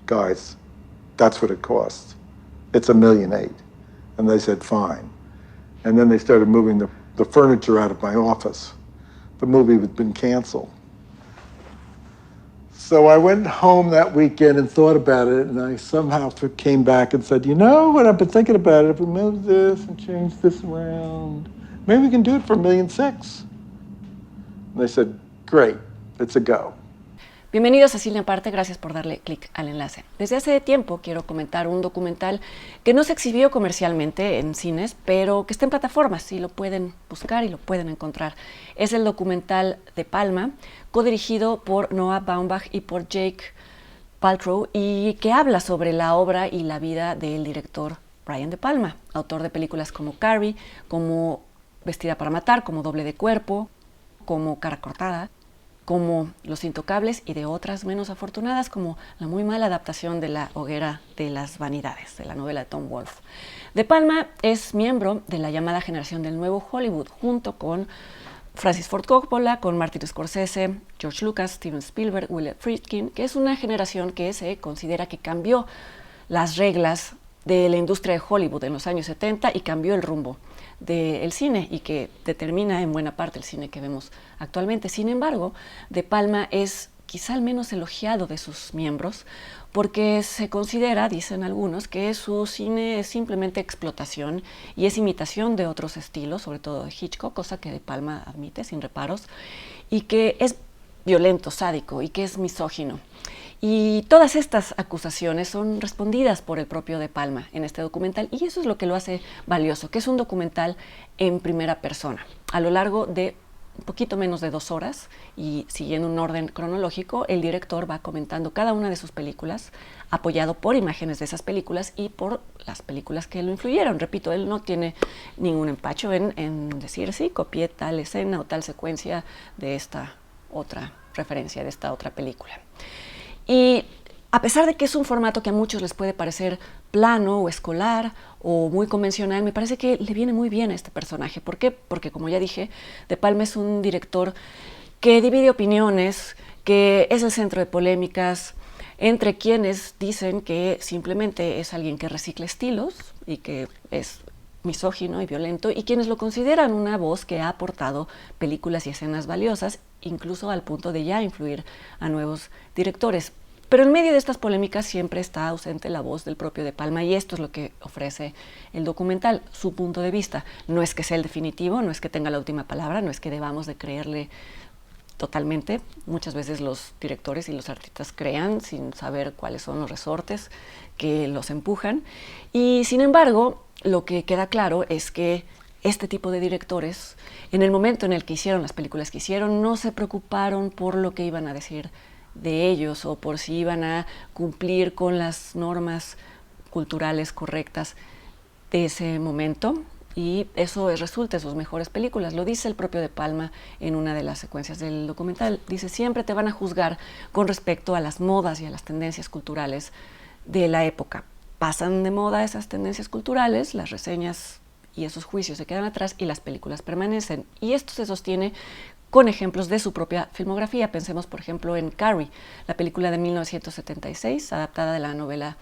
guys, that's what it costs. It's $1.8 million. And they said, fine. And then they started moving the furniture out of my office. The movie had been canceled. So I went home that weekend and thought about it, and I somehow came back and said, you know what, I've been thinking about it. If we move this and change this around, maybe we can do it for $1.6 million. And they said, great, it's a go. Bienvenidos a Cine Aparte, gracias por darle clic al enlace. Desde hace tiempo quiero comentar un documental que no se exhibió comercialmente en cines, pero que está en plataformas y lo pueden buscar y lo pueden encontrar. Es el documental De Palma, codirigido por Noah Baumbach y por Jake Paltrow, y que habla sobre la obra y la vida del director Brian De Palma, autor de películas como Carrie, como Vestida para Matar, como Doble de Cuerpo, como Cara Cortada, como Los Intocables, y de otras menos afortunadas como la muy mala adaptación de La Hoguera de las Vanidades, de la novela de Tom Wolfe. De Palma es miembro de la llamada generación del nuevo Hollywood, junto con Francis Ford Coppola, con Martin Scorsese, George Lucas, Steven Spielberg, William Friedkin, que es una generación que se considera que cambió las reglas de la industria de Hollywood en los años 70 y cambió el rumbo del cine y que determina en buena parte el cine que vemos actualmente. Sin embargo, De Palma es quizá el menos elogiado de sus miembros porque se considera, dicen algunos, que su cine es simplemente explotación y es imitación de otros estilos, sobre todo de Hitchcock, cosa que De Palma admite sin reparos, y que es violento, sádico y que es misógino. Y todas estas acusaciones son respondidas por el propio De Palma en este documental, y eso es lo que lo hace valioso, que es un documental en primera persona. A lo largo de un poquito menos de 2 horas y siguiendo un orden cronológico, el director va comentando cada una de sus películas, apoyado por imágenes de esas películas y por las películas que lo influyeron. Repito, él no tiene ningún empacho en decir, sí, copié tal escena o tal secuencia de esta otra referencia, de esta otra película. Y a pesar de que es un formato que a muchos les puede parecer plano o escolar o muy convencional, me parece que le viene muy bien a este personaje. ¿Por qué? Porque, como ya dije, De Palma es un director que divide opiniones, que es el centro de polémicas entre quienes dicen que simplemente es alguien que recicla estilos y que es misógino y violento, y quienes lo consideran una voz que ha aportado películas y escenas valiosas, incluso al punto de ya influir a nuevos directores. Pero en medio de estas polémicas siempre está ausente la voz del propio De Palma, y esto es lo que ofrece el documental, su punto de vista. No es que sea el definitivo, no es que tenga la última palabra, no es que debamos de creerle totalmente. Muchas veces los directores y los artistas crean sin saber cuáles son los resortes que los empujan, y sin embargo, lo que queda claro es que este tipo de directores, en el momento en el que hicieron las películas que hicieron, no se preocuparon por lo que iban a decir de ellos o por si iban a cumplir con las normas culturales correctas de ese momento, y eso resulta en sus mejores películas. Lo dice el propio De Palma en una de las secuencias del documental. Dice, siempre te van a juzgar con respecto a las modas y a las tendencias culturales de la época. Pasan de moda esas tendencias culturales, las reseñas y esos juicios se quedan atrás y las películas permanecen. Y esto se sostiene con ejemplos de su propia filmografía. Pensemos, por ejemplo, en Carrie, la película de 1976, adaptada de la novela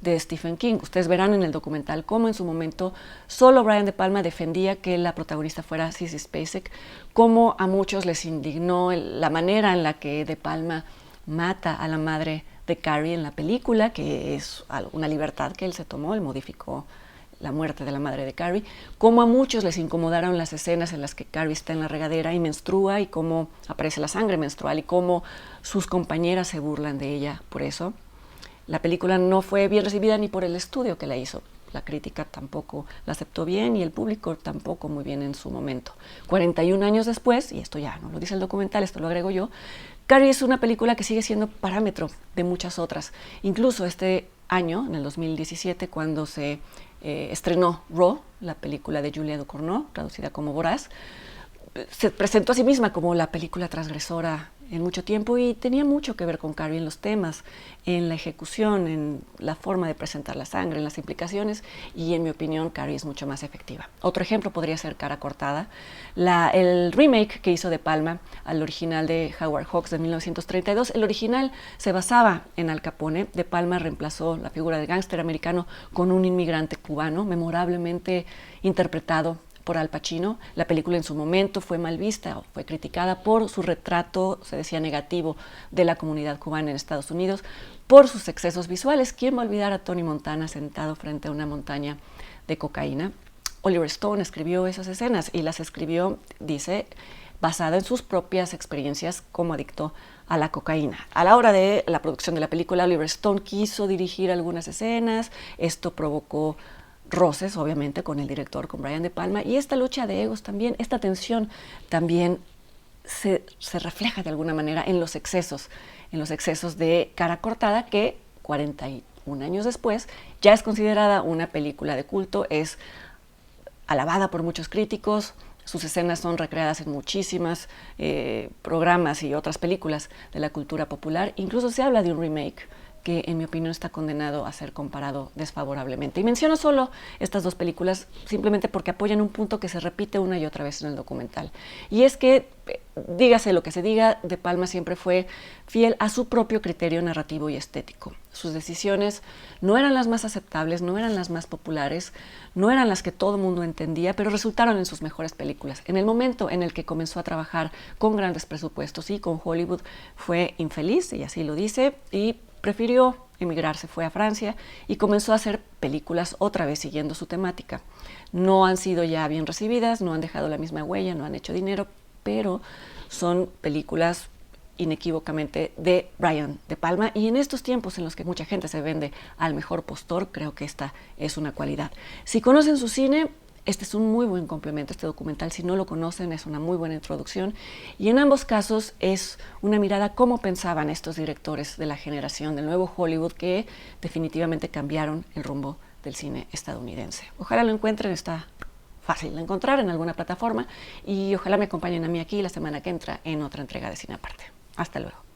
de Stephen King. Ustedes verán en el documental cómo en su momento solo Brian De Palma defendía que la protagonista fuera Sissy Spacek, cómo a muchos les indignó la manera en la que De Palma mata a la madre de Carrie en la película, que es una libertad que él se tomó, él modificó la muerte de la madre de Carrie, cómo a muchos les incomodaron las escenas en las que Carrie está en la regadera y menstrua y cómo aparece la sangre menstrual y cómo sus compañeras se burlan de ella por eso. La película no fue bien recibida ni por el estudio que la hizo. La crítica tampoco la aceptó bien y el público tampoco muy bien en su momento. 41 años después, y esto ya no lo dice el documental, esto lo agrego yo, Carrie es una película que sigue siendo parámetro de muchas otras. Incluso este año, en el 2017, cuando se estrenó Raw, la película de Julia Ducournau, traducida como Voraz, se presentó a sí misma como la película transgresora en mucho tiempo y tenía mucho que ver con Carrie en los temas, en la ejecución, en la forma de presentar la sangre, en las implicaciones, y en mi opinión Carrie es mucho más efectiva. Otro ejemplo podría ser Cara Cortada, el remake que hizo De Palma al original de Howard Hawks de 1932. El original se basaba en Al Capone. De Palma reemplazó la figura del gángster americano con un inmigrante cubano, memorablemente interpretado por Al Pacino. La película en su momento fue mal vista o fue criticada por su retrato, se decía, negativo de la comunidad cubana en Estados Unidos, por sus excesos visuales. ¿Quién va a olvidar a Tony Montana sentado frente a una montaña de cocaína? Oliver Stone escribió esas escenas y las escribió, dice, basada en sus propias experiencias como adicto a la cocaína. A la hora de la producción de la película, Oliver Stone quiso dirigir algunas escenas. Esto provocó roces, obviamente, con el director, con Brian De Palma, y esta lucha de egos también, esta tensión también se refleja de alguna manera en los excesos de Cara Cortada, que 41 años después ya es considerada una película de culto, es alabada por muchos críticos. Sus escenas son recreadas en muchísimas programas y otras películas de la cultura popular. Incluso se habla de un remake que en mi opinión está condenado a ser comparado desfavorablemente. Y menciono solo estas dos películas simplemente porque apoyan un punto que se repite una y otra vez en el documental. Y es que, dígase lo que se diga, De Palma siempre fue fiel a su propio criterio narrativo y estético. Sus decisiones no eran las más aceptables, no eran las más populares, no eran las que todo el mundo entendía, pero resultaron en sus mejores películas. En el momento en el que comenzó a trabajar con grandes presupuestos y con Hollywood, fue infeliz, y así lo dice, y prefirió emigrar, se fue a Francia y comenzó a hacer películas otra vez siguiendo su temática. No han sido ya bien recibidas, no han dejado la misma huella, no han hecho dinero, pero son películas inequívocamente de Brian De Palma, y en estos tiempos en los que mucha gente se vende al mejor postor, creo que esta es una cualidad. Si conocen su cine, este es un muy buen complemento, este documental. Si no lo conocen, es una muy buena introducción, y en ambos casos es una mirada a cómo pensaban estos directores de la generación del nuevo Hollywood, que definitivamente cambiaron el rumbo del cine estadounidense. Ojalá lo encuentren, está fácil de encontrar en alguna plataforma, y ojalá me acompañen a mí aquí la semana que entra en otra entrega de Cine Aparte. Hasta luego.